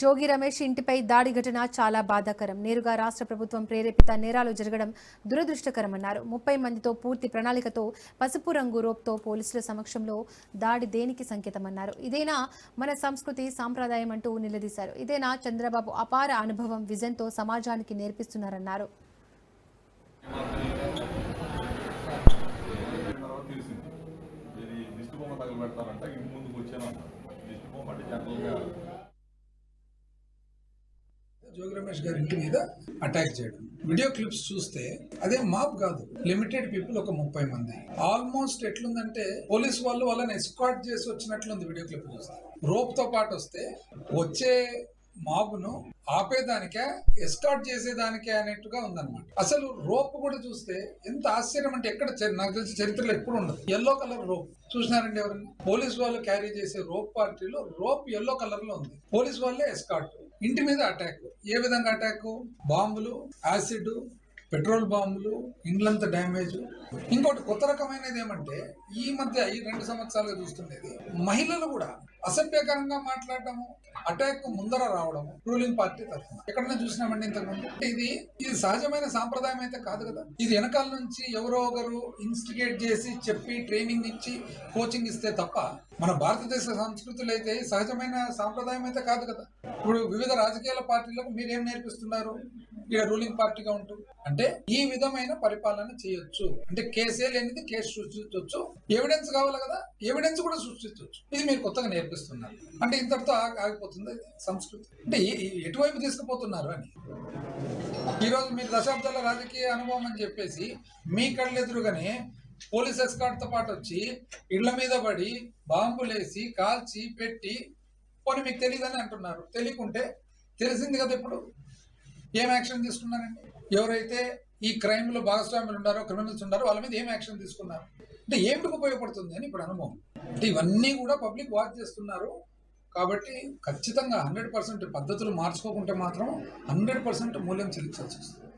జోగి రమేష్ ఇంటిపై దాడి ఘటన చాలా బాధాకరం. నేరుగా రాష్ట్ర ప్రభుత్వం ప్రేరేపిత నేరాలు జరగడం దురదృష్టకరమన్నారు. 30 మందితో పూర్తి ప్రణాళికతో పసుపు రంగు రోప్తో పోలీసుల సమక్షంలో దాడి దేనికి సంకేతమన్నారు. ఇదేనా మన సంస్కృతి సాంప్రదాయం అంటూ నిలదీశారు. ఇదేనా చంద్రబాబు అపార అనుభవం విజన్తో సమాజానికి నేర్పిస్తున్నారన్నారు. జోగి రమేష్ గారి ఇంటి మీద అటాక్ చేయడం, వీడియో క్లిప్స్ చూస్తే అదే మాప్ కాదు, లిమిటెడ్ పీపుల్, ఒక 30 మంది. ఆల్మోస్ట్ ఎట్లుందంటే పోలీస్ వాళ్ళు వాళ్ళని ఎస్కార్ట్ చేసి వచ్చినట్లుంది. వీడియో క్లిప్ చూస్తే రోప్ తో పాటు వస్తే వచ్చే మాబును ఆపేదానికే, ఎస్కార్ట్ చేసేదానికే అనేట్టుగా ఉందన్నమాట. అసలు రోప్ కూడా చూస్తే ఎంత ఆశ్చర్యం అంటే ఎక్కడ నాకు తెలిసి చరిత్రలో ఎప్పుడు ఉండదు. ఎల్లో కలర్ రోప్ చూసినారండి ఎవరైనా? పోలీస్ వాళ్ళు క్యారీ చేసే రోప్ పార్టీలో రోప్ ఎల్లో కలర్ లో ఉంది. పోలీస్ వాళ్ళే ఎస్కార్ట్. ఇంటి మీద అటాక్. ఏ విధంగా అటాక్? బాంబులు, యాసిడ్, పెట్రోల్ బాంబులు, ఇండ్లంతా డ్యామేజ్. ఇంకోటి కొత్త రకమైనది ఏమంటే ఈ మధ్య ఈ 2 సంవత్సరాలుగా చూస్తుండేది, మహిళలు కూడా అసభ్యకరంగా మాట్లాడటము, అటాక్ ముందర రావడము రూలింగ్ పార్టీ తరఫున ఎక్కడైనా చూసినామండి ఇంతకుముందు. ఇది సహజమైన సాంప్రదాయం అయితే కాదు కదా. ఇది వెనకాల నుంచి ఎవరో ఒకరు ఇన్స్టిగేట్ చేసి చెప్పి ట్రైనింగ్ ఇచ్చి కోచింగ్ ఇస్తే తప్ప మన భారతదేశ సంస్కృతులు అయితే సహజమైన సాంప్రదాయం అయితే కాదు కదా. ఇప్పుడు వివిధ రాజకీయాల పార్టీలకు మీరేం నేర్పిస్తున్నారు? ఇక్కడ రూలింగ్ పార్టీగా ఉంటూ అంటే ఈ విధమైన పరిపాలన చేయొచ్చు అంటే కేసే లేనిది కేసు సృష్టించవచ్చు, ఎవిడెన్స్ కావాలి కదా, ఎవిడెన్స్ కూడా సృష్టించవచ్చు. ఇది మీరు కొత్తగా నేర్పిస్తున్నారు అంటే ఇంతటితో ఆగిపోతుంది సంస్కృతి. అంటే ఎటువైపు తీసుకుపోతున్నారు అని. ఈరోజు మీరు దశాబ్దాల రాజకీయ అనుభవం అని చెప్పేసి మీ కళ్ళెదురుగానే పోలీస్ ఎస్కార్ట్ తో పాటు వచ్చి ఇళ్ల మీద పడి బాంబులేసి కాల్చి పెట్టి పోనీ మీకు తెలియదని అంటున్నారు. తెలియకుంటే తెలిసింది కదా ఇప్పుడు ఏం యాక్షన్ తీసుకున్నారండి? ఎవరైతే ఈ క్రైమ్ లో భాగస్వాములు ఉన్నారో, క్రిమినల్స్ ఉన్నారో వాళ్ళ మీద ఏం యాక్షన్ తీసుకున్నారు అంటే ఏమిటికి ఉపయోగపడుతుంది అని ఇప్పుడు అనుభవం. అంటే ఇవన్నీ కూడా పబ్లిక్ వాచ్ చేస్తున్నారు కాబట్టి ఖచ్చితంగా 100% పద్ధతులు మార్చుకోకుంటే మాత్రం 100% మూల్యం చెల్లించాల్సి వస్తుంది.